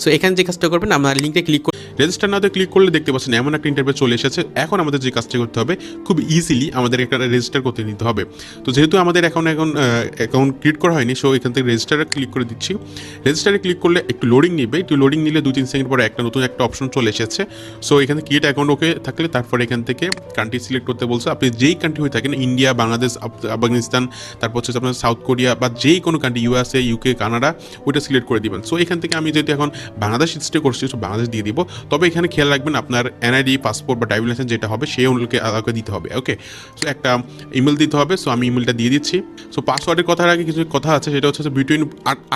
So এখানে যে কাজটা করবেন, আপনার লিঙ্কে ক্লিক করে রেজিস্টার নাওতে ক্লিক করলে দেখতে পাচ্ছেন এমন একটা ইন্টারফেস চলে এসেছে। এখন আমাদের যে কাজটা করতে হবে, খুব ইজিলি আমাদের একটা রেজিস্টার করতে নিতে হবে। তো যেহেতু আমাদের এখন অ্যাকাউন্ট ক্রিয়েট করা হয়নি, সো এখান থেকে রেজিস্টারে ক্লিক করে দিচ্ছি। রেজিস্টারে ক্লিক করলে একটু লোডিং নেবে, একটু লোডিং নিলে 2-3 সেকেন্ড পরে নতুন একটা অপশন চলে এসেছে। সো এখানে ক্রিয়েট অ্যাকাউন্ট ওকে থাকলে তারপরে এখান থেকে কান্ট্রি সিলেক্ট করতে বলছে। আপনি যেই কান্ট্রি হয়ে থাকেন, ইন্ডিয়া, বাংলাদেশ, আফগানিস্তান, তারপর হচ্ছে আপনার সাউথ কোরিয়া বা যেই কোনো কান্ট্রি, ইউএসএ, ইউকে, কানাডা, ওইটা সিলেক্ট করে দিবেন। সো এখান থেকে আমি যেহেতু এখন বাংলাদেশ স্টে করছি, সো বাংলাদেশ দিয়ে দিব। তবে এখানে খেয়াল রাখবেন আপনার এনআইডি, পাসপোর্ট বা ড্রাইভিং লাইসেন্স যেটা হবে সেই অনুযায়ী আলাদা দিতে হবে। ওকে, সো একটা ইমেল দিতে হবে। সো আমি ইমেলটা দিয়ে দিচ্ছি। সো পাসওয়ার্ডের কথার আগে কিছু কথা আছে, সেটা হচ্ছে বিটুইন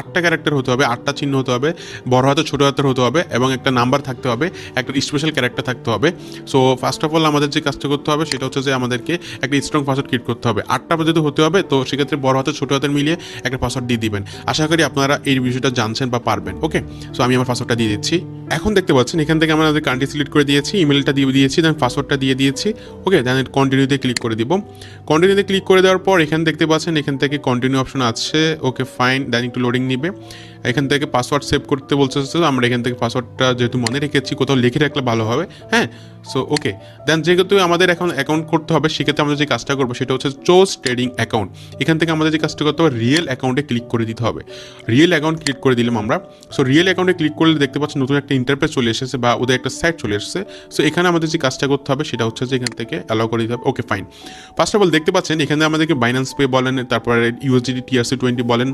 8টা ক্যারেক্টার হতে হবে, 8টা চিহ্ন হতে হবে, বড় হাতের ছোটো হাতের হতে হবে, এবং একটা নাম্বার থাকতে হবে, একটা স্পেশাল ক্যারেক্টার থাকতে হবে। সো ফার্স্ট অফ অল আমাদের যে কাজটা করতে হবে সেটা হচ্ছে যে আমাদেরকে একটা স্ট্রং পাসওয়ার্ড ক্রিয়েট করতে হবে। 8টা পর্যন্ত হতে হবে। তো সেক্ষেত্রে বড় হাতের ছোটো হাতের মিলিয়ে একটা পাসওয়ার্ড দিয়ে দিবেন। আশা করি আপনারা এই বিষয়টা জানছেন বা পারবেন। ওকে, সো আমি আমার পাসওয়ার্ডটা দিয়ে দিচ্ছি। এখন দেখতে পাচ্ছেন এখান থেকে আমরা আমাদের কান্ট্রি সিলেক্ট করে দিয়েছি, ইমেলটা দিয়ে দিয়েছি, দেন পাসওয়ার্ডটা দিয়ে দিয়েছি। ওকে, দেন কন্টিনিউতে ক্লিক করে দিব। কন্টিনিউতে ক্লিক করে দেওয়ার পর এখানে দেখতে পাচ্ছেন এখান থেকে কন্টিনিউ অপশন আছে। ওকে ফাইন, দেন একটু লোডিং নিবে। এখান থেকে পাসওয়ার্ড সেভ করতে বলছে। আমরা এখান থেকে পাসওয়ার্ডটা যেহেতু মনে রেখেছি, কোথাও লিখে রাখলে ভালো হবে। হ্যাঁ, সো ওকে, দেন যেহেতু আমাদের এখন অ্যাকাউন্ট করতে হবে, সেক্ষেত্রে আমরা যে কাজটা করবো সেটা হচ্ছে চোজ ট্রেডিং অ্যাকাউন্ট। এখান থেকে আমাদের যে কাজটা করতে হবে, রিয়েল অ্যাকাউন্টে ক্লিক করে দিতে হবে। রিয়েল অ্যাকাউন্ট ক্লিক করে দিলাম আমরা। সো রিয়েল অ্যাকাউন্টে ক্লিক করলে দেখতে পাচ্ছেন নতুন একটা ইন্টারফেস চলে এসেছে বা ওদের একটা সাইট চলে এসেছে। সো এখানে আমাদের যে কাজটা করতে হবে সেটা হচ্ছে যে এখান থেকে অ্যালাউ করে দিতে হবে। Okay fine, first of all দেখতে পাচ্ছেন এখানে আমাদেরকে বাইন্যান্স পে বলেন, তারপরে ইউএসডিটি TRC20 বলেন,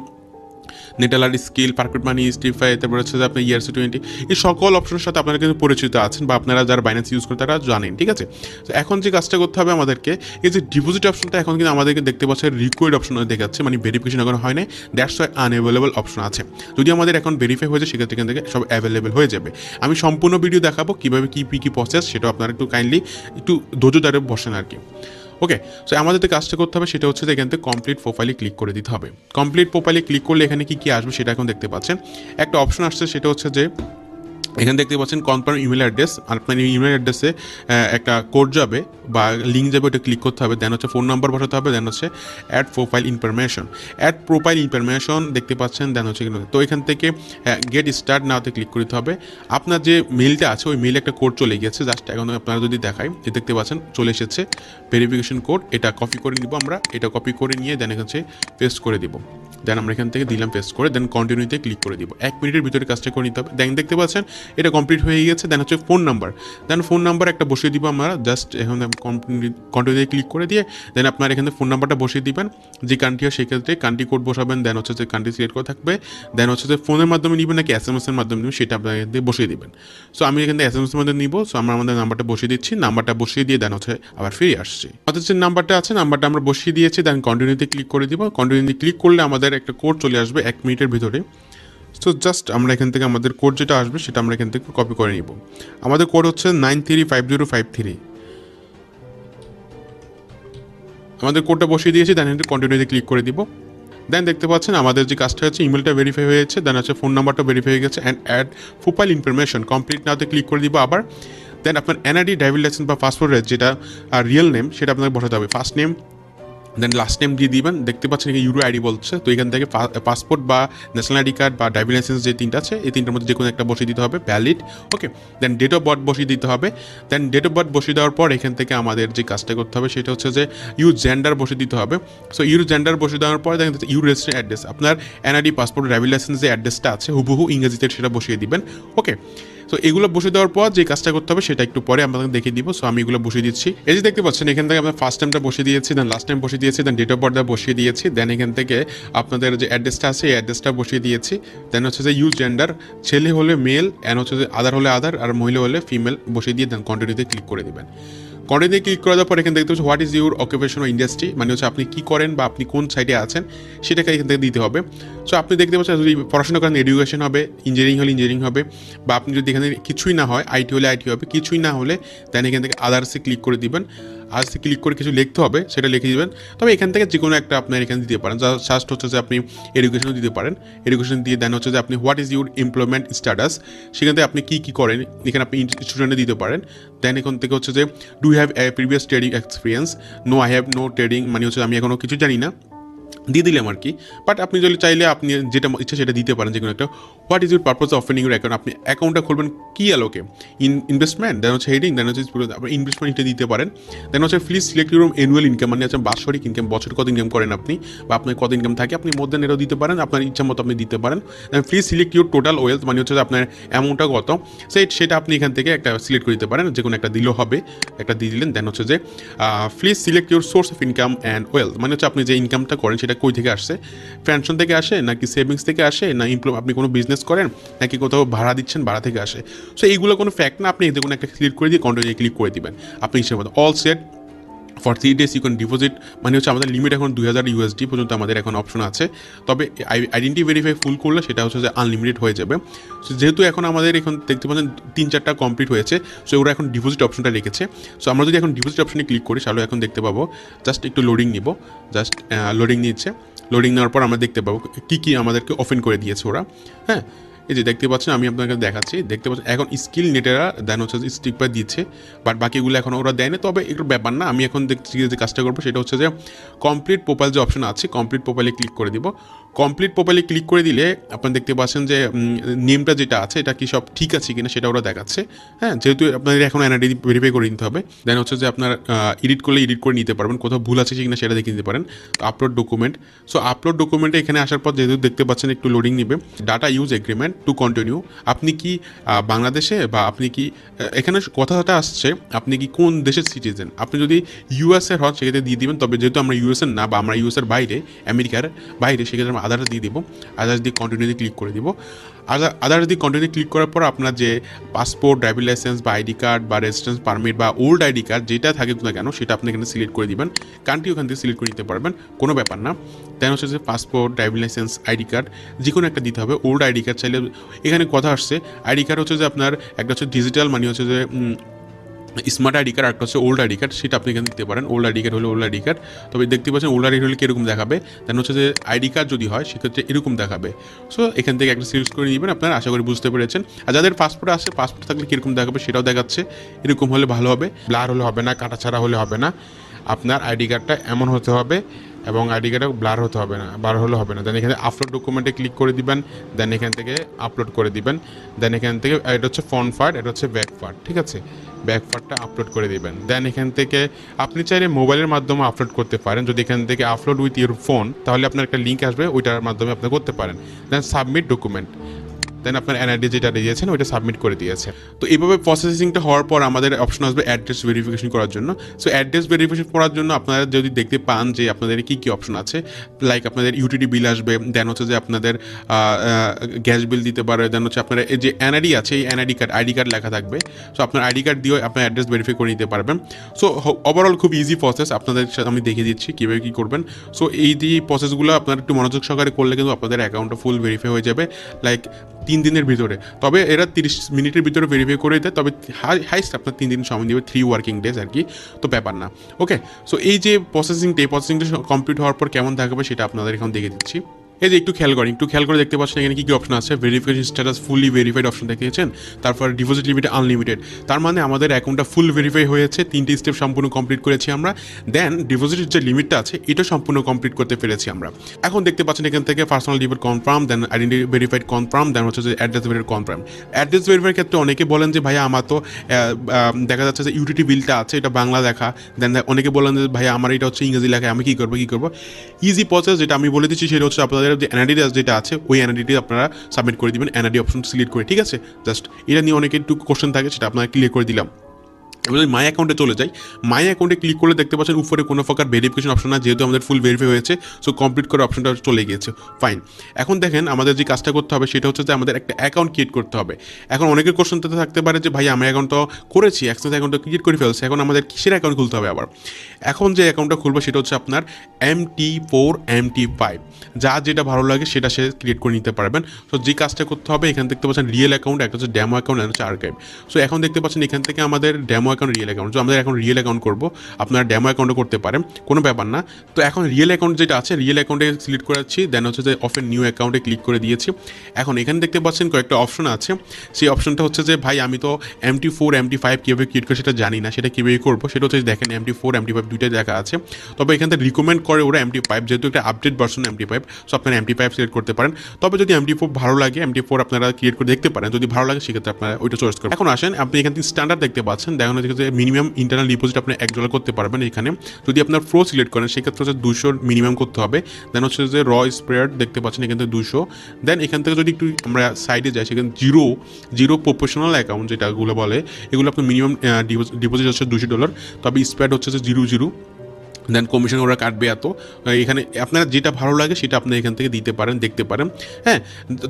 নেটালার স্কিল, পার্কেট মানি, স্টিফাই, তারপর হচ্ছে যে আপনার ERC20, এই সকল অপশনের সাথে আপনারা কিন্তু পরিচিত আছেন বা আপনারা যারা বাইন্যান্স ইউজ করেন তারা জানেন। ঠিক আছে, তো এখন যে কাজটা করতে হবে আমাদেরকে, এই যে ডিপোজিট অপশনটা এখন কিন্তু আমাদেরকে দেখতে পাচ্ছেন রিকোয়ার্ড অপশন দেখাচ্ছে, মানে ভেরিফিকেশন এখন হয় না, দ্যাটস ওয়াই আনঅ্যাভেলেবল অপশন আছে। যদি আমাদের এখন ভেরিফাই হয়ে যায়, সেক্ষেত্রে এখান থেকে সব অ্যাভেলেবেল হয়ে যাবে। আমি সম্পূর্ণ ভিডিও দেখাবো কীভাবে কী প্রসেস, সেটা আপনারা একটু কাইন্ডলি একটু ধৈর্য ধরে বসেন আর কি। ওকে, সো আমাদের যে কাজটা করতে হবে সেটা হচ্ছে যে এখান থেকে কমপ্লিট প্রোফাইলে ক্লিক করে দিতে হবে। কমপ্লিট প্রোফাইলে ক্লিক করলে এখানে কী আসবে সেটা এখন দেখতে পাচ্ছেন। একটা অপশন আসছে, সেটা হচ্ছে যে এখানে দেখতে পাচ্ছেন কনফার্ম ইমেল অ্যাড্রেস। আপনার ইমেল অ্যাড্রেসে একটা কোড যাবে বা লিঙ্ক যাবে, ওটা ক্লিক করতে হবে। দেন হচ্ছে ফোন নাম্বার বসাতে হবে। দেন হচ্ছে অ্যাড প্রোফাইল ইনফরমেশন দেখতে পাচ্ছেন। দেন হচ্ছে তো এখান থেকে গেট স্টার্ট নাওতে ক্লিক করতে হবে। আপনার যে মেলটা আছে ওই মেলে একটা কোড চলে গেছে, জাস্ট এখন আপনারা যদি দেখাই, যে দেখতে পাচ্ছেন চলে এসেছে ভেরিফিকেশন কোড। এটা কপি করে নিব আমরা, এটা কপি করে নিয়ে দেন হচ্ছে পেস্ট করে দিব। দেন আমরা এখান থেকে দিলাম পেস্ট করে, দেন কন্টিনিউতে ক্লিক করে দিব। 1 মিনিটের ভিতরে কাজটা করে নিতে হবে। দেন দেখতে পাচ্ছেন এটা কমপ্লিট হয়ে গেছে। দেন হচ্ছে ফোন নাম্বার একটা বসিয়ে দিব আমরা, জাস্ট এখন কন্টিনিউতে ক্লিক করে দিয়ে দেন আপনার এখানে ফোন নাম্বারটা বসিয়ে দিবেন। যে কান্ট্রি হয় সেক্ষেত্রে কান্ট্রি কোড বসাবেন। দেন হচ্ছে যে কান্ট্রি সিলেক্ট করে থাকবে। দেন হচ্ছে যে ফোনের মাধ্যমে নেবেন নাকি SMS-এর মাধ্যমে নেবেন, সেটা আপনার এখান থেকে বসিয়ে দেবেন। সো আমি এখানে SMS-এর মাধ্যমে নিব। সো আমরা আমাদের নাম্বারটা বসিয়ে দিচ্ছি। নাম্বারটা বসিয়ে দিয়ে দেন হচ্ছে আবার ফিরে আসছি। আমাদের যে নাম্বারটা আছে, নাম্বারটা আমরা বসিয়ে দিয়েছি। দেন কন্টিনিউতে ক্লিক করে দিব। কন্টিনিউতে ক্লিক করলে আমাদের একটা কোড চলে আসবে 1 মিনিটের ভিতরে। সো জাস্ট আমরা এখান থেকে আমাদের কোড যেটা আসবে সেটা আমরা এখান থেকে কপি করে নিব। আমাদের কোড হচ্ছে 935053। আমাদের কোডটা বসিয়ে দিয়েছি। দেন কন্টিনিউতে ক্লিক করে দিব। দেন দেখতে পাচ্ছেন আমাদের যে কাজটা হচ্ছে, ইমেলটা ভেরিফাই হয়েছে। দেন হচ্ছে ফোন নাম্বারটা ভেরিফাই হয়ে গেছে। And add profile information complete নাওতে ক্লিক করে দিব আবার। দেন আপনার এনআইডি, ড্রাইভিং লাইসেন্স বা পাসপোর্টের যেটা রিয়েল নেম সেটা আপনাকে বসাতে হবে। ফার্স্ট নেম, দেন লাস্ট নেম দিয়ে দিবেন। দেখতে পাচ্ছেন ইউরো আইডি বলছে, তো এখান থেকে পাসপোর্ট বা ন্যাশনাল আইডি কার্ড বা ড্রাইভিং লাইসেন্স যে 3টা আছে, এই 3টার মধ্যে যে কোনো একটা বসিয়ে দিতে হবে, valid. Okay, then date of birth বসিয়ে দিতে হবে। দেন ডেট অফ বার্থ বসিয়ে দেওয়ার পর এখান থেকে আমাদের যে কাজটা করতে হবে সেটা হচ্ছে যে ইউর জেন্ডার বসিয়ে দিতে হবে। সো ইউর জেন্ডার বসিয়ে দেওয়ার পর দেখেন ইউর রেজিস্ট্রেশন অ্যাড্রেস, আপনার এনআইডি, পাসপোর্ট, ড্রাইভিং লাইসেন্স যে অ্যাড্রেসটা আছে হুবহু ইংরেজিতে সেটা বসিয়ে দিবেন। ওকে, সো এগুলো বসিয়ে দেওয়ার পর যে কাজটা করতে হবে সেটা একটু পরে আপনাদের দেখিয়ে দিব। সো আমি এগুলো বসিয়ে দিচ্ছি। এই যে দেখতে পাচ্ছেন এখান থেকে আপনার ফার্স্ট টাইমটা বসিয়ে দিয়েছি, দেন লাস্ট টাইম বসিয়ে দিয়েছি, দেন ডেট অফ বার্থটা বসিয়ে দিয়েছি। দেন এখান থেকে আপনাদের যে অ্যাড্রেসটা আছে এই অ্যাড্রেসটা বসিয়ে দিয়েছি। দেন হচ্ছে যে ইউজ জেন্ডার, ছেলে হলে মেল, অ্যান্ড হচ্ছে যে আদার হলে আদার, আর মহিলা হলে ফিমেল বসিয়ে দিয়ে দেন কন্টিনিউতে ক্লিক করে দেবেন। কন্টিনিউতে ক্লিক করার পর এখানে দেখতে পাচ্ছি what is your occupation industry, মানে হচ্ছে আপনি কী করেন বা আপনি কোন সাইডে আছেন সেটাকে এখান থেকে দিতে হবে। সো আপনি দেখতে পাচ্ছেন যদি পড়াশোনা করেন এডুকেশন হবে, ইঞ্জিনিয়ারিং হলে ইঞ্জিনিয়ারিং হবে, বা আপনি যদি এখানে কিছুই না হয় আইটি হলে আইটি হবে, কিছুই না হলে দেন এখান থেকে আদার্সে ক্লিক করে দিবেন। আদার্সে ক্লিক করে কিছু লিখতে হবে, সেটা লিখে দিবেন। তবে এখান থেকে যে কোনো একটা আপনার এখানে দিতে পারেন। জাস্ট হচ্ছে যে আপনি এডুকেশনও দিতে পারেন। এডুকেশন দিয়ে দেন হচ্ছে যে আপনি what is your employment status, সেখান থেকে আপনি কী করেন এখানে আপনি স্টুডেন্টে দিতে পারেন। দেন এখান থেকে হচ্ছে যে do have a previous trading experience, no I have no trading, মানে হচ্ছে আমি এখনও কিছু জানি না। দিয়ে দিলাম আর কি। বাট আপনি যদি চাইলে আপনি যেটা ইচ্ছা সেটা দিতে পারেন, যে কোনো একটা। What is your purpose of opening your account, আপনি অ্যাকাউন্টটা খুলবেন কী আলোকে, ইনভেস্টমেন্ট, দেন হচ্ছে হেডিং, দেন হচ্ছে আপনি ইনভেস্টমেন্ট এটা দিতে পারেন। দেন হচ্ছে please select your annual income, মানে হচ্ছে বাৎসরিক ইনকাম, বছর কত ইনকাম করেন আপনি বা আপনার কত ইনকাম থাকে, আপনি মোর দেন এটাও দিতে পারেন, আপনার ইচ্ছা মতো আপনি দিতে পারেন। Then please select your total wealth, মানে হচ্ছে যে আপনার অ্যামাউন্টটা কত, সেটা আপনি এখান থেকে একটা সিলেক্ট করে দিতে পারেন, যে কোনো একটা দিলেও হবে, একটা দিয়ে দিলেন। দেন হচ্ছে যে please select your source of income and wealth, মানে হচ্ছে আপনি যে ইনকামটা করেন সেটা কই থেকে আসছে, পেনশন থেকে আসে নাকি সেভিংস থেকে আসে, না আপনি কোনো বিজনেস করেন নাকি কোথাও ভাড়া দিচ্ছেন, ভাড়া থেকে আসে। সো এইগুলো কোনো ফ্যাক্ট না, আপনি এতে কোনো একটা ক্লিক করে দিয়ে কন্টিনিউ ক্লিক করে দিবেন, আপনি হিসেবে মতো all set. For 3 days you can deposit, মানে হচ্ছে আমাদের লিমিট এখন 2000 USD পর্যন্ত আমাদের এখন অপশন আছে, তবে আইডেন্টি ভেরিফাই ফুল করলে সেটা হচ্ছে যে আনলিমিটেড হয়ে যাবে। সো যেহেতু এখন আমাদের এখন দেখতে পাচ্ছেন 3-4টা কমপ্লিট হয়েছে, সো ওরা এখন ডিপোজিট অপশনটা রেখেছে। সো আমরা যদি এখন ডিপোজিট অপশনে ক্লিক করি তাহলে এখন দেখতে পাবো, জাস্ট একটু লোডিং নিব, জাস্ট লোডিং নিচ্ছে। লোডিং নেওয়ার পর আমরা দেখতে পাবো কী আমাদেরকে ওপেন করে দিয়েছে ওরা। হ্যাঁ, এই যে দেখতে পাচ্ছেন, আমি আপনাকে দেখাচ্ছি, দেখতে পাচ্ছেন এখন স্কিল নেটেরা দেন হচ্ছে স্টিকবার দিচ্ছে, বাট বাকিগুলো এখন ওরা দেয় না, তবে একটু ব্যাপার না। আমি এখন দেখছি যে কাজটা করবো সেটা হচ্ছে যে কমপ্লিট প্রোফাইল যে অপশন আছে, কমপ্লিট প্রোফাইলে ক্লিক করে দিব। কমপ্লিট প্রোফাইলে ক্লিক করে দিলে আপনারা দেখতে পাচ্ছেন যে নেমটা যেটা আছে এটা কি সব ঠিক আছে কিনা সেটা ওরা দেখাচ্ছে। হ্যাঁ, যেহেতু আপনাদের এখন এনআইডি ভেরিফাই করে নিতে হবে, দেন হচ্ছে যে আপনার এডিট করলে এডিট করে নিতে পারবেন, কোথাও ভুল আছে কিনা সেটা দেখে নিতে পারেন। আপলোড ডকুমেন্ট, সো আপলোড ডকুমেন্টে এখানে আসার পর যেহেতু দেখতে পাচ্ছেন একটু লোডিং নিবে। Data use agreement to continue, আপনি কি বাংলাদেশে বা আপনি কি এখানে কথাটা আসছে আপনি কি কোন দেশের সিটিজেন, আপনি যদি ইউএসএর হন সেক্ষেত্রে দিয়ে দিবেন, তবে যেহেতু আমরা ইউএসএর না বা আমরা ইউএসএর বাইরে, আমেরিকার বাইরে, সেক্ষেত্রে আমরা আধারটা দিয়ে দিব, আধার দিয়ে কন্টিনিউতে ক্লিক করে দিব। আধার দিয়ে কন্টিনিউ ক্লিক করার পর আপনার যে পাসপোর্ট, ড্রাইভিং লাইসেন্স বা আইডি কার্ড বা রেজিস্ট্রেন্স পারমিট বা ওল্ড আইডি কার্ড যেটা থাকে না কেন সেটা আপনি এখানে সিলেক্ট করে দিবেন, কান্ট্রি ওখান থেকে সিলেক্ট করে নিতে পারবেন, কোনো ব্যাপার না। দেন হচ্ছে যে passport, driving licence, ID card যে কোনো একটা দিতে হবে। ওল্ড আইডি কার্ড চাইলে এখানে কথা আসছে, আইডি কার্ড হচ্ছে যে আপনার একটা হচ্ছে ডিজিটাল, মানে হচ্ছে যে স্মার্ট আইডি কার্ড, একটা হচ্ছে ওল্ড আইডি কার্ড, সেটা আপনি এখানে দিতে পারেন। ওল্ড আইডি কার্ড হলে ওল্ড আইডি কার্ড, তবে দেখতে পাচ্ছেন ওল্ড আইডি হলে কীরকম দেখাবে, দেন হচ্ছে যে আইডি কার্ড যদি হয় সেক্ষেত্রে এরকম দেখাবে। সো এখান থেকে একটা সিলেক্ট করে নেবেন, আপনারা আশা করি বুঝতে পেরেছেন। আর যাদের পাসপোর্ট আছে, পাসপোর্ট থাকলে কীরকম দেখাবে সেটাও দেখাচ্ছে, এরকম হলে ভালো হবে, ব্লার হলে হবে না, কাটাছাড়া হলে হবে না, আপনার আইডি কার্ডটা এমন হতে হবে এবং আইডি কার্ডে ব্লার হতে হবে না, ব্লার হলে হবে না। দেন এখানে আপলোড ডকুমেন্টে ক্লিক করে দিবেন, দেন এখান থেকে আপলোড করে দিবেন, দেন এখান থেকে এটা হচ্ছে ফ্রন্ট পার্ট, এটা হচ্ছে ব্যাক পার্ট, ঠিক আছে, ব্যাক পার্টটা আপলোড করে দিবেন। দেন এখান থেকে আপনি চাইলে মোবাইলের মাধ্যমে আপলোড করতে পারেন, যদি এখান থেকে আপলোড উইথ ইউর ফোন, তাহলে আপনার একটা লিঙ্ক আসবে, ওইটার মাধ্যমে আপনি করতে পারেন। দেন সাবমিট ডকুমেন্ট, দেন আপনার এনআইডি যেটা দিয়েছেন ওইটা সাবমিট করে দিয়েছে। তো এইভাবে প্রসেসিংটা হওয়ার পর আমাদের অপশন আসবে অ্যাড্রেস ভেরিফিকেশন করার জন্য। সো অ্যাড্রেস ভেরিফিকেশন করার জন্য আপনারা যদি দেখতে পান যে আপনাদের কী কী অপশন আছে, লাইক আপনাদের ইউটিলিটি বিল আসবে, দেন হচ্ছে যে আপনাদের গ্যাস বিল দিতে পারে, দেন হচ্ছে আপনার এই যে এনআইডি আছে, এই এনআইডি কার্ড, আইডি কার্ড লেখা থাকবে। সো আপনার আইডি কার্ড দিয়েও আপনার অ্যাড্রেস ভেরিফাই করে নিতে পারবেন। সো ওভারঅল খুব ইজি প্রসেস, আপনাদের সাথে আমি দেখিয়ে দিচ্ছি কীভাবে কী করবেন। সো এই যে প্রসেসগুলো আপনারা একটু মনোযোগ সহকারে করলে কিন্তু আপনাদের অ্যাকাউন্টটা ফুল ভেরিফাই হয়ে যাবে, লাইক 3 দিনের ভিতরে। তবে এরা 30 মিনিটের ভিতরে ভেরিফাই করে দেয়, তবে হাইস্ট আপনার 3 দিন সময় দেবে, 3 ওয়ার্কিং ডেজ আর কি, তো ব্যাপার না। ওকে, সো এই যে প্রসেসিংটা, এই প্রসেসিংটা কমপ্লিট হওয়ার পর কেমন থাকবে সেটা আপনাদের এখন দেখে দিচ্ছি। এই যে একটু খেয়াল করে দেখতে পাচ্ছেন এখানে কী কী অপশন আছে। ভেরিফিকেশন স্ট্যাটাস ফুলি ভেরিফাইড অপশন দেখিয়েছেন, তারপর ডিপোজিট লিমিট আনলিমিটেড, তার মানে আমাদের অ্যাকাউন্টটা ফুল ভেরিফাই হয়েছে, 3টে স্টেপ সম্পূর্ণ কমপ্লিট করেছি আমরা। দেন ডিপোজিটের যে লিমিটটা আছে এটা সম্পূর্ণ কমপ্লিট করতে পেরেছি আমরা। এখন দেখতে পাচ্ছেন এখান থেকে পার্সোনাল ডিপোজিট কনফার্ম, দেন আইডেন্টি ভেরিফাইড কনফার্ম, দেন হচ্ছে যে অ্যাড্রেস ভেরিফাইড কনফার্ম। অ্যাড্রেস ভেরিফাইয়ের ক্ষেত্রে অনেকে বলেন যে ভাইয়া আমার তো দেখা যাচ্ছে যে ইউটিলিটি বিলটা আছে এটা বাংলা লেখা, দেন অনেকে বলেন যে ভাইয়া আমার এটা হচ্ছে ইংরেজি লেখা, আমি কী করবো। ইজি প্রসেস যেটা আমি বলে দিচ্ছি সেটা হচ্ছে আপনাদের যে এনআইডি যেটা আছে ওই এনআইডিটি আপনারা সাবমিট করে দিবেন, এনআইডি অপশন সিলেক্ট করে, ঠিক আছে। জাস্ট এটা নিয়ে অনেকে একটু কোশ্চেন থাকে, সেটা আপনারা ক্লিয়ার করে দিলাম। এবার মাই অ্যাকাউন্টে চলে যাই, মাই অ্যাকাউন্টে ক্লিক করলে দেখতে পাচ্ছেন উপরে কোনো প্রকার ভেরিফিকেশন অপশন না, যেহেতু আমাদের ফুল ভেরিফাই হয়েছে, সো কমপ্লিট করার অপশনটা চলে গিয়েছে, ফাইন। এখন দেখেন আমাদের যে কাজটা করতে হবে সেটা হচ্ছে যে আমাদের একটা অ্যাকাউন্ট ক্রিয়েট করতে হবে। এখন অনেকের কোশ্চেন থাকতে পারে যে ভাই আমি অ্যাকাউন্ট তো করেছি, অ্যাক্সেস অ্যাকাউন্টটা ক্রিয়েট করে ফেলছে, এখন আমাদের কিসের অ্যাকাউন্ট খুলতে হবে আবার। এখন যে অ্যাকাউন্টটা খুলবো সেটা হচ্ছে আপনার MT4 MT5, যা যেটা ভালো লাগে সেটা সে ক্রিয়েট করে নিতে পারবেন। সো যে কাজটা করতে হবে, এখানে দেখতে পাচ্ছেন রিয়েল অ্যাকাউন্ট, একটা হচ্ছে ডেমো অ্যাকাউন্ট, একটা হচ্ছে আর্কাইভ। সো এখন দেখতে পাচ্ছেন এখান থেকে আমাদের ডেমো অ্যাকাউন্ট, রিয়েল অ্যাকাউন্ট। তো আমাদের এখন রিয়েল অ্যাকাউন্ট করবো, আপনারা ডেমো অ্যাকাউন্টও করতে পারেন, কোনো ব্যাপার না। তো এখন রিয়েল অ্যাকাউন্ট যেটা আছে, রিয়েল অ্যাকাউন্টে সিলেক্ট করেছি, দেন হচ্ছে যে অফেন নিউ অ্যাকাউন্টে ক্লিক করে দিয়েছি। এখন এখানে দেখতে পাচ্ছেন কয়েকটা অপশন আছে, সেই অপশনটা হচ্ছে যে ভাই আমি তো MT4 MT5 কীভাবে ক্রিয়েট করে সেটা জানি না, সেটা কীভাবে করবো, সেটা হচ্ছে দেখেন MT4 MT5 দুইটাই দেখা আছে। তবে এখান থেকে রিকমেন্ড করে ওরা MT5, যেহেতু একটা আপডেট ভার্সন MT5, সো আপনারা MT5 সিলেক্ট করতে পারেন। তবে যদি MT4 ভালো লাগে, MT4 আপনারা ক্রিয়েট করে দেখতে পারেন, যদি ভালো লাগে সেক্ষেত্রে আপনারা ওইটা চয়েস করবেন। এখন আসেন, আপনি এখান থেকে স্ট্যান্ডার্ড দেখতে পাচ্ছেন, দেখুন হচ্ছে মিনিমাম ইন্টারনাল ডিপোজিট আপনি $1 করতে পারবেন এখানে। যদি আপনার প্রো সিলেক্ট করেন সেক্ষেত্রে হচ্ছে 200 মিনিমাম করতে হবে। দেন হচ্ছে যে স্প্রেড দেখতে পাচ্ছেন এখান থেকে 200। দেন এখান থেকে যদি একটু আমরা সাইডে যাই, সেখানে জিরো প্রফেশনাল অ্যাকাউন্ট যেটাগুলো বলে, এগুলো আপনার মিনিমাম ডিপোজিট হচ্ছে $200, তবে স্প্রেড হচ্ছে যে 0 দেন কমিশন ওরা কাটবে এত। এখানে আপনারা যেটা ভালো লাগে সেটা আপনি এখান থেকে দিতে পারেন, দেখতে পারেন। হ্যাঁ,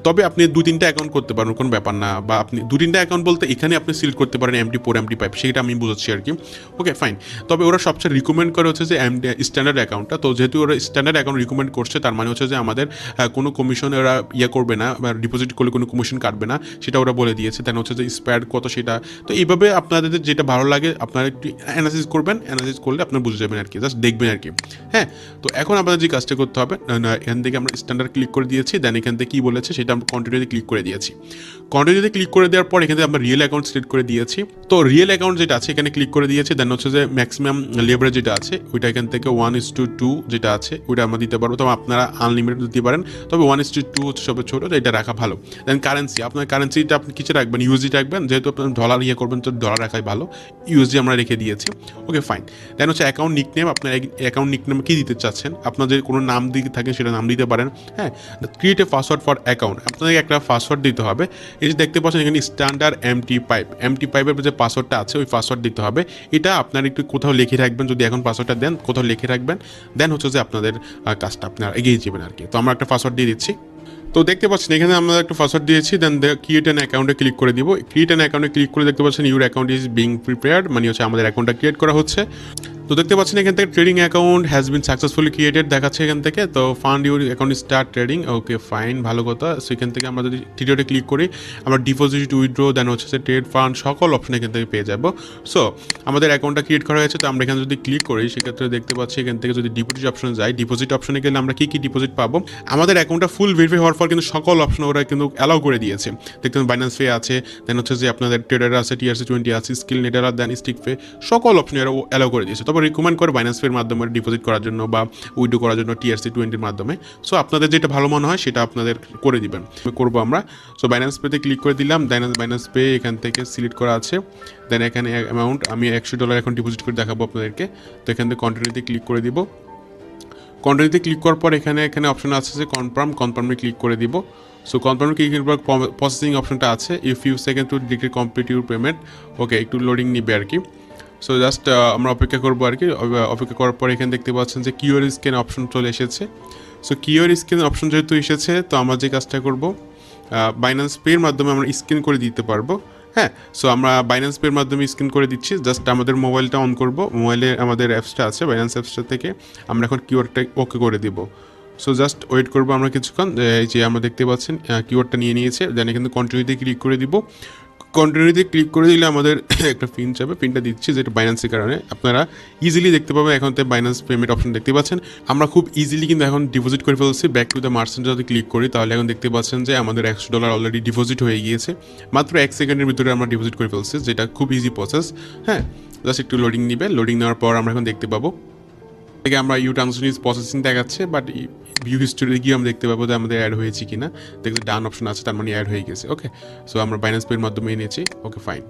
তবে আপনি 2-3টা অ্যাকাউন্ট করতে পারেন, কোনো ব্যাপার না। বা আপনি 2-3টা অ্যাকাউন্ট বলতে এখানে আপনি সিলেক্ট করতে পারেন MT4 MT5, সেটা আমি বুঝাচ্ছি আর কি। Okay fine. তবে ওরা সবচেয়ে রিকমেন্ড করে হচ্ছে যে স্ট্যান্ডার্ড অ্যাকাউন্টটা। তো যেহেতু ওরা স্ট্যান্ডার্ড অ্যাকাউন্ট রিকমেন্ড করছে, তার মানে হচ্ছে যে আমাদের কোনো কমিশন ওরা করবে না, বা ডিপোজিট করলে কোনো কমিশন কাটবে না, সেটা ওরা বলে দিয়েছে। দেন হচ্ছে যে স্প্যাড কত সেটা। তো এইভাবে আপনাদের যেটা ভালো লাগে আপনারা একটু অ্যানালাইসিস করবেন, অ্যানালাইসিস করলে আপনারা বুঝে যাবেন আর কি, জাস্ট দেখবেন আর কি। হ্যাঁ, তো এখন আপনাদের যে কাজটা করতে হবে, এখান থেকে আমরা স্ট্যান্ডার্ড ক্লিক করে দিয়েছি। দেন এখান থেকে কী বলেছে সেটা আমরা কন্টিনিউতে ক্লিক করে দিয়েছি। কন্টিনিউতে ক্লিক করে দেওয়ার পর এখান থেকে আমরা রিয়েল অ্যাকাউন্ট সিলেক্ট করে দিয়েছি। তো রিয়েল অ্যাকাউন্ট যেটা আছে এখানে ক্লিক করে দিয়েছি। দেন হচ্ছে যে ম্যাক্সিমাম লেভারেজ যেটা আছে ওইটা এখান থেকে 1:2 যেটা আছে ওইটা আমরা দিতে পারবো। তবে আপনারা আনলিমিটেড দিতে পারেন, তবে 1:2 হচ্ছে সবচেয়ে ছোটো, এটা রাখা ভালো। দেন কারেন্সি, আপনার কারেন্সিটা আপনি কিছু রাখবেন, ইউএসডি রাখবেন, যেহেতু আপনার ডলার করবেন তো ডলার রাখাই ভালো, ইউএসডি আমরা রেখে দিয়েছি। ওকে ফাইন। দেন হচ্ছে অ্যাকাউন্ট নিকনেম, আপনার অ্যাকাউন্ট নিকনেম কী দিতে চাচ্ছেন, আপনাদের কোনো নাম দিয়ে থাকে সেটা নাম দিতে পারেন। হ্যাঁ, create a password for account, আপনাদের একটা পাসওয়ার্ড দিতে হবে। এই যে দেখতে পাচ্ছেন এখানে স্ট্যান্ডার্ড MT5 যে পাসওয়ার্ডটা আছে ওই পাসওয়ার্ড দিতে হবে। এটা আপনার একটু কোথাও লিখে রাখবেন, যদি এখন পাসওয়ার্ডটা দেন কোথাও লিখে রাখবেন। দেন হচ্ছে যে আপনাদের কাজটা আপনারা এগিয়ে যাবেন আর কি। তো আমরা একটা পাসওয়ার্ড দিয়ে দিচ্ছি। তো দেখতে পাচ্ছেন এখানে আমরা একটা পাসওয়ার্ড দিয়েছি। দেন ক্রিয়েট অ্যান অ্যাকাউন্টে ক্লিক করে দিব। ক্রিয়েট অ্যান অ্যাকাউন্টে ক্লিক করে দেখতে পাচ্ছেন your account is being prepared, মানে হচ্ছে আমাদের অ্যাকাউন্টটা ক্রিয়েট করা হচ্ছে। তো দেখতে পাচ্ছেন এখান থেকে trading account has been successfully created দেখাচ্ছে এখান থেকে। তো fund your account start trading, okay fine, ভালো কথা। সো এখান থেকে আমরা যদি টিডিওতে ক্লিক করি, আমরা ডিপোজিট, উইথড্র, দেন হচ্ছে যে ট্রেড ফান্ড সকল অপশন এখান থেকে পেয়ে যাব। সো আমাদের অ্যাকাউন্টটা ক্রিয়েট করা হয়েছে। তো আমরা এখানে যদি ক্লিক করি সেক্ষেত্রে দেখতে পাচ্ছি এখান থেকে যদি ডিপোজিট অপশনে যাই, ডিপোজিট অপশনে গেলে আমরা কী ডিপোজিট পাবো, আমাদের অ্যাকাউন্টটা ফুল ভেরিফাই হওয়ার পর কিন্তু সকল অপশন ওরা কিন্তু অ্যালাউ করে দিয়েছে। দেখতেন বাইন্যান্স পে আছে, দেন হচ্ছে যে আপনাদের ট্রেডার আছে, TRC20 আছে, স্কিল নেটার, দেন স্টিক পে, সকল অপশন এরা অ্যালাউ করে দিয়েছে। তবে রিকমেন্ড করে বাইন্যান্স পের মাধ্যমে ডিপোজিট করার জন্য বা উইথড্র করার জন্য TRC20 মাধ্যমে। সো আপনাদের যেটা ভালো মনে হয় সেটা আপনাদের করে দিবেন, করবো আমরা। সো বাইন্যান্স পেতে ক্লিক করে দিলাম। বাইন্যান্স পে এখান থেকে সিলেক্ট করা আছে। দেন এখানে অ্যামাউন্ট আমি $100 এখন ডিপোজিট করে দেখাবো আপনাদেরকে। তো এখান থেকে কন্টিনিউতে ক্লিক করে দিব। কন্টিনিউতে ক্লিক করার পর এখানে অপশন আছে যে কনফার্মে ক্লিক করে দিব। সো কনফার্মে ক্লিক করার পর প্রসেসিং অপশনটা আছে, ইফ ইউ সেকেন্ড টু ডিক্রিট কমপ্লিট ইউর পেমেন্ট। ওকে, একটু লোডিং নিবে আর কি। সো জাস্ট আমরা অপেক্ষা করবো আর কি। অপেক্ষা করার পর এখানে দেখতে পাচ্ছেন যে কিউআর স্ক্যান অপশন চলে এসেছে। সো কিউআর স্ক্যান অপশন যেহেতু এসেছে, তো আমরা যে কাজটা করব, বাইন্যান্স পের মাধ্যমে আমরা স্ক্যান করে দিতে পারবো। হ্যাঁ, সো আমরা বাইন্যান্স পের মাধ্যমে স্ক্যান করে দিচ্ছি। জাস্ট আমাদের মোবাইলটা অন করব, মোবাইলে আমাদের অ্যাপসটা আছে বাইন্যান্স অ্যাপসটা থেকে আমরা এখন কিউআরটা ওকে করে দিব। সো জাস্ট ওয়েট করবো আমরা কিছুক্ষণ। এই যে আমরা দেখতে পাচ্ছেন কিউআরটা নিয়ে নিয়েছে। দেন কিন্তু কন্টিনিউতে ক্লিক করে দিব। কন্টিনিউতে ক্লিক করে দিলে আমাদের একটা পিন যাবে, পিনটা দিচ্ছি যেটা বাইন্যান্সের কারণে আপনারা ইজিলি দেখতে পাবেন। এখন তো বাইন্যান্স পেমেন্ট অপশন দেখতে পাচ্ছেন, আমরা খুব ইজিলি কিন্তু এখন ডিপোজিট করে ফেলছি। ব্যাক টু দ্য মার্চেন্ট যদি ক্লিক করি তাহলে এখন দেখতে পাচ্ছেন যে আমাদের $100 অলরেডি ডিপোজিট হয়ে গিয়েছে। মাত্র 1 সেকেন্ডের ভিতরে আমরা ডিপোজিট করে ফেলছি, যেটা খুব ইজি প্রসেস। হ্যাঁ, জাস্ট একটু লোডিং নিবে। লোডিং নেওয়ার পর আমরা এখন দেখতে পাবো থেকে আমরা ইউ ট্রানজেকশন ইজ প্রসেসিং দেখাচ্ছে, বাট ভিউ হিস্টোরি গিয়ে আমরা দেখতে পাবো যে আমাদের অ্যাড হয়েছে কিনা। দেখতে ডান অপশন আছে, তার মানে অ্যাড হয়ে গেছে। ওকে, সো আমরা বাইন্যান্স পের মাধ্যমে এনেছি। Okay fine.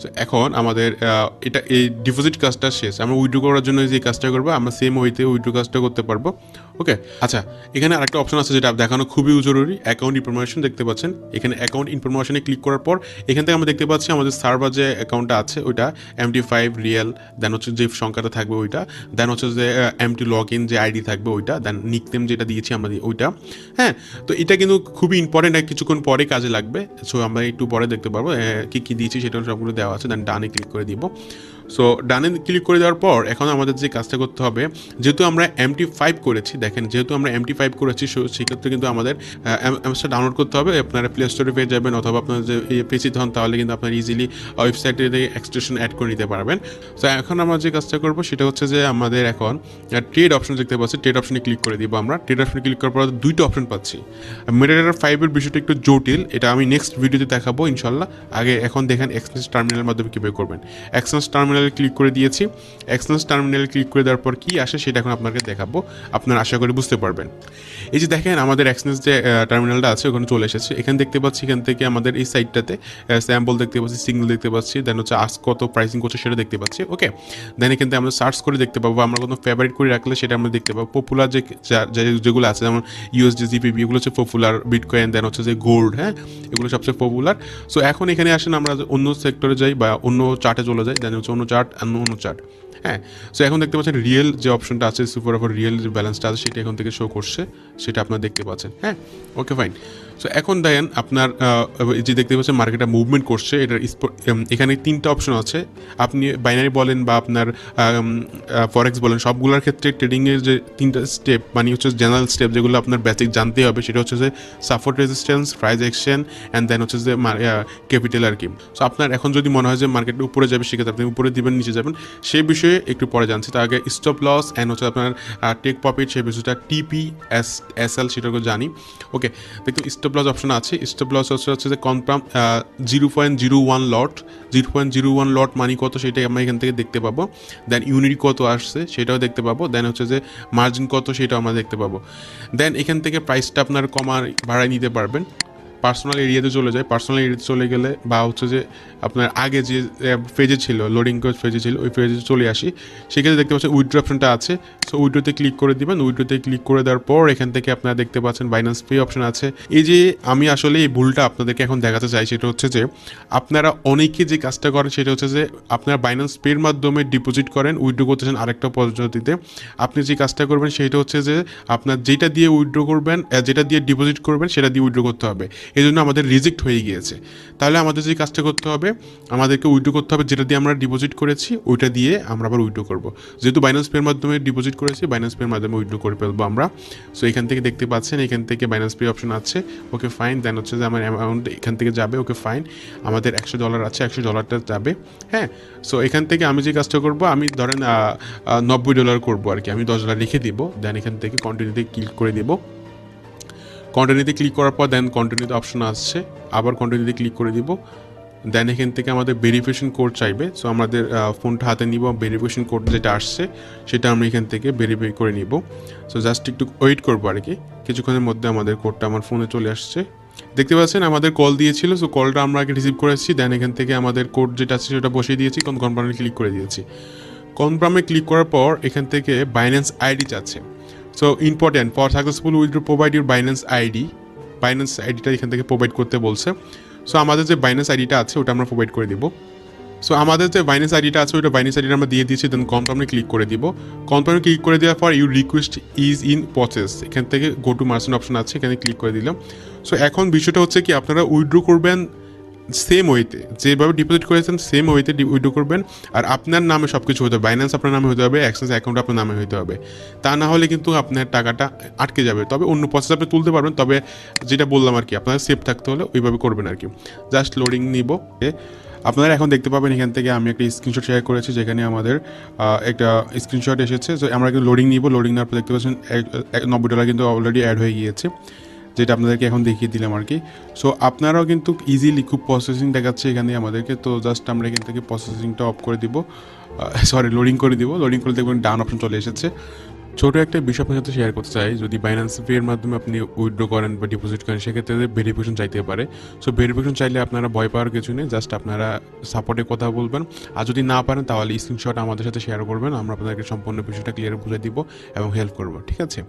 সো এখন আমাদের এটা এই ডিপোজিট কাজটা শেষ। আমরা উইথড্র করার জন্য যে কাজটা করবো, আমরা সেম ওয়েতে উইথড্র কাজটা করতে পারবো। ওকে, আচ্ছা, এখানে আরেকটা অপশন আছে যেটা দেখানো খুবই জরুরি, অ্যাকাউন্ট ইনফরমেশন দেখতে পাচ্ছেন। এখানে অ্যাকাউন্ট ইনফরমেশনে ক্লিক করার পর এখান থেকে আমরা দেখতে পাচ্ছি আমাদের সার্ভার যে অ্যাকাউন্টটা আছে ওইটা MT5 রিয়েল, দেন হচ্ছে যে সংখ্যাটা থাকবে ওইটা, দেন হচ্ছে যে MT লগ ইন যে আইডি থাকবে ওইটা, দেন নিকনেম যেটা দিয়েছি আমরা ওইটা। হ্যাঁ, তো এটা কিন্তু খুবই ইম্পর্টেন্ট, কিছুক্ষণ পরে কাজে লাগবে। সো আমরা একটু পরে দেখতে পারবো কী কী দিয়েছি সেটা সবগুলো দেওয়া আছে। দেন ডানে ক্লিক করে দিব। সো ডানে ক্লিক করে দেওয়ার পর এখন আমাদের যে কাজটা করতে হবে, যেহেতু আমরা MT5 করেছি, দেখেন যেহেতু আমরা MT5 করেছি সেক্ষেত্রে কিন্তু আমাদের অ্যাপসটা ডাউনলোড করতে হবে। আপনারা প্লে স্টোরে পেয়ে যাবেন, অথবা আপনার যে পরিচিত হন তাহলে কিন্তু আপনারা ইজিলি ওয়েবসাইটে এক্সটেনশন অ্যাড করে নিতে পারবেন। সো এখন আমরা যে কাজটা করবো সেটা হচ্ছে যে আমাদের এখন ট্রেড অপশন দেখতে পাচ্ছি, ট্রেড অপশনে ক্লিক করে দিব। আমরা ট্রেড অপশনে ক্লিক করার পর দুইটা অপশন পাচ্ছি। মেটাডাটা 5-এর বিষয়টা একটু জটিল, এটা আমি নেক্সট ভিডিওতে দেখাবো ইনশাল্লাহ। আগে এখন দেখেন এক্সচেঞ্জ টার্মিনালের মাধ্যমে কীভাবে করবেন। এক্সচেঞ্জ টার্মিনালে ক্লিক করে দিয়েছি। এক্সচেঞ্জ টার্মিনালে ক্লিক করে দেওয়ার পর কী আসে সেটা এখন আপনাকে দেখাবো, আপনারা আশা করি বুঝতে পারবেন। এই যে দেখেন আমাদের এক্সচেঞ্জ যে টার্মিনালটা আছে ওখানে চলে এসেছে। এখানে দেখতে পাচ্ছি, এখান থেকে আমাদের এই সাইডটাতে স্যাম্পল দেখতে পাচ্ছি, সিগন্যাল দেখতে পাচ্ছি, দেন হচ্ছে আজ কত প্রাইসিং করছে সেটা দেখতে পাচ্ছি। ওকে, দেন এখান থেকে আমরা সার্চ করে দেখতে পাবো, আমরা কোনো ফেভারিট করে রাখলে সেটা আমরা দেখতে পাবো। পপুলার যেগুলো আছে যেমন USD GBP এগুলো হচ্ছে পপুলার, বিটকয়েন, দেন হচ্ছে যে গোল্ড, হ্যাঁ এগুলো সবচেয়ে পপুলার। সো এখন এখানে আসেন আমরা অন্য সেক্টরে যাই বা অন্য চার্টে চলে যাই, দেন হচ্ছে অন্য চার্ট অন্য চার্ট। হ্যাঁ, সো এখন দেখতে পাচ্ছেন রিয়েল যে অপশনটা আছে, সুপার অফার রিয়েল যে ব্যালেন্সটা আছে সেটা এখন থেকে শো করছে, সেটা আপনারা দেখতে পাচ্ছেন। হ্যাঁ, ওকে ফাইন। সো এখন দেখেন আপনার যে দেখতে পাচ্ছেন মার্কেটটা মুভমেন্ট করছে, এটার এখানে 3টা অপশন আছে। আপনি বাইনারি বলেন বা আপনার ফরেক্স বলেন, সবগুলোর ক্ষেত্রে ট্রেডিংয়ের যে 3টা স্টেপ মানে হচ্ছে জেনারেল স্টেপ যেগুলো আপনার বেসিক জানতে হবে, সেটা হচ্ছে যে support resistance, price action and then হচ্ছে যে ক্যাপিটাল আর কি। সো আপনার এখন যদি মনে হয় যে মার্কেট উপরে যাবে সেক্ষেত্রে আপনি উপরে দিবেন, নিচে যাবেন, সেই বিষয়ে একটু পরে জানছি। তার আগে স্টপ লস অ্যান্ড হচ্ছে আপনার টেক প্রফিট, সেই বিষয়টা TPSL সেটাকে জানি। ওকে, দেখুন স্টপ লস অপশন আছে। স্টপ লস হচ্ছে যে কনফার্ম 0.01 লট, 0.01 লট মানে কত সেটাই আমরা এখান থেকে দেখতে পাবো। দেন ইউনিট কত আসছে সেটাও দেখতে পাবো। দেন হচ্ছে যে মার্জিন কত সেটাও আমরা দেখতে পাবো। দেন এখান থেকে প্রাইসটা আপনার কমা ভাড়ায় নিতে পারবেন। পার্সোনাল এরিয়াতে চলে যায়, পার্সোনাল এরিয়াতে চলে গেলে বা হচ্ছে যে আপনার আগে যে ফেজে ছিল, লোডিং ফেজে ছিল, ওই ফেজে চলে আসি, সেক্ষেত্রে দেখতে পাচ্ছেন উইথড্র অপশনটা আছে। সো উইথড্রোতে ক্লিক করে দিবেন। উইথড্রোতে ক্লিক করে দেওয়ার পর এখান থেকে আপনারা দেখতে পাচ্ছেন বাইন্যান্স পে অপশন আছে। এই যে আমি আসলে এই ভুলটা আপনাদেরকে এখন দেখাতে চাই, সেটা হচ্ছে যে আপনারা অনেকে যে কাজটা করেন সেটা হচ্ছে যে আপনারা বাইন্যান্স পের মাধ্যমে ডিপোজিট করেন, উইথড্র করতেছেন আরেকটা পদ্ধতিতে। আপনি যে কাজটা করবেন সেটা হচ্ছে যে আপনার যেটা দিয়ে উইথড্র করবেন, যেটা দিয়ে ডিপোজিট করবেন সেটা দিয়ে উইথড্র করতে হবে। এই জন্য আমাদের রিজেক্ট হয়ে গিয়েছে। তাহলে আমাদের যে কাজটা করতে হবে, আমাদেরকে উইথড্র করতে হবে যেটা দিয়ে আমরা ডিপোজিট করেছি, ওইটা দিয়ে আমরা আবার উইথড্র করবো। যেহেতু বাইন্যান্স পের মাধ্যমে ডিপোজিট করেছি, বাইন্যান্স পের মাধ্যমে উইথড্র করে ফেলবো আমরা। সো এখান থেকে দেখতে পাচ্ছেন এখান থেকে বাইন্যান্স পে অপশন আছে। ওকে ফাইন। দেন হচ্ছে যে আমার অ্যামাউন্ট এখান থেকে যাবে। ওকে ফাইন, আমাদের $100 আছে, $100টা যাবে। হ্যাঁ, সো এখান থেকে আমি যে কাজটা করবো, আমি ধরেন $90 করবো আর কি, আমি $10 লিখে দিব। দেন এখান থেকে কন্টিনিউতে ক্লিক করে দিব। কন্টিনিউতে ক্লিক করার পর দেন কন্টিনিউতে অপশন আসছে, আবার কন্টিনিউতে ক্লিক করে দিব। দেন এখান থেকে আমাদের ভেরিফিকেশন কোড চাইবে। সো আমাদের ফোনটা হাতে নিব, ভেরিফিকেশন কোড যেটা আসছে সেটা আমরা এখান থেকে ভেরিফাই করে নিব। সো জাস্ট একটু ওয়েট করবো আর কি, কিছুক্ষণের মধ্যে আমাদের কোডটা আমার ফোনে চলে আসছে। দেখতে পাচ্ছেন আমাদের কল দিয়েছিল, সো কলটা আমরা আগে রিসিভ করেছি। দেন এখান থেকে আমাদের কোড যেটা আছে সেটা বসিয়ে দিয়েছি, কনফার্মে ক্লিক করে দিয়েছি। কনফার্মে ক্লিক করার পর এখান থেকে বাইন্যান্স আইডি চাচ্ছে। So important, for successful withdraw provide your Binance ID, Binance আইডিটা এখান থেকে প্রোভাইড করতে বলছে। সো আমাদের যে বাইন্যান্স আইডিটা আছে ওটা আমরা প্রোভাইড করে দিব। সো আমাদের যে বাইন্যান্স আইডিটা আছে ওইটা বাইন্যান্স আইডিটা আমরা দিয়ে দিয়েছি। দেন কনফার্মে ক্লিক করে দিব। কনফার্মে ক্লিক করে দেওয়ার পর your request is in process, এখান থেকে গো টু মার্চেন্ট অপশন আছে, এখানে ক্লিক করে দিলাম। সো এখন বিষয়টা হচ্ছে কি, আপনারা উইথড্র করবেন সেম ওয়েতে, যেভাবে ডিপোজিট করেছেন সেম ওয়েতে উইথড্র করবেন। আর আপনার নামে সব কিছু হতে হবে, বাইন্যান্স আপনার নামে হতে হবে, এক্সচেঞ্জ অ্যাকাউন্ট আপনার নামে হতে হবে। তা না হলে কিন্তু আপনার টাকাটা আটকে যাবে। তবে অন্য প্রসেস আপনি তুলতে পারবেন, তবে যেটা বললাম আর কি, আপনার সেফ থাকতে হলে ওইভাবে করবেন আর কি। জাস্ট লোডিং নিব। আপনারা এখন দেখতে পাবেন এখান থেকে আমি একটা স্ক্রিনশট শেয়ার করেছি, যেখানে আমাদের একটা স্ক্রিনশট এসেছে। সো আমরা কিন্তু লোডিং নিব। লোডিং নেওয়ার পর দেখতে পাচ্ছেন $90 কিন্তু অলরেডি অ্যাড হয়ে গিয়েছে, যেটা আপনাদেরকে এখন দেখিয়ে দিলাম আর কি। সো আপনারাও কিন্তু ইজিলি খুব প্রসেসিং দেখাচ্ছে এখানে আমাদেরকে। তো জাস্ট আমরা এখান থেকে প্রসেসিংটা অফ করে দিব, লোডিং করে দিব। লোডিং করে দেখবেন ডান অপশন চলে এসেছে। ছোটো একটা বিষয় আপনার সাথে শেয়ার করতে চাই, যদি বাইন্যান্স পের মাধ্যমে আপনি উইথড্র করেন বা ডিপোজিট করেন সেক্ষেত্রে ভেরিফিকেশন চাইতে পারে। সো ভেরিফিকেশন চাইলে আপনারা ভয় পাওয়ার কিছু নেই, জাস্ট আপনারা সাপোর্টে কথা বলবেন। আর যদি না পারেন তাহলে স্ক্রিনশট আমাদের সাথে শেয়ার করবেন, আমরা আপনাদেরকে সম্পূর্ণ বিষয়টা ক্লিয়ার বুঝে দিব এবং হেল্প করবো। ঠিক আছে,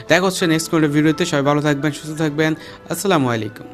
দেখা হচ্ছে নেক্সট কোনো ভিডিওতে। সবাই ভালো থাকবেন, সুস্থ থাকবেন। আসসালামু আলাইকুম।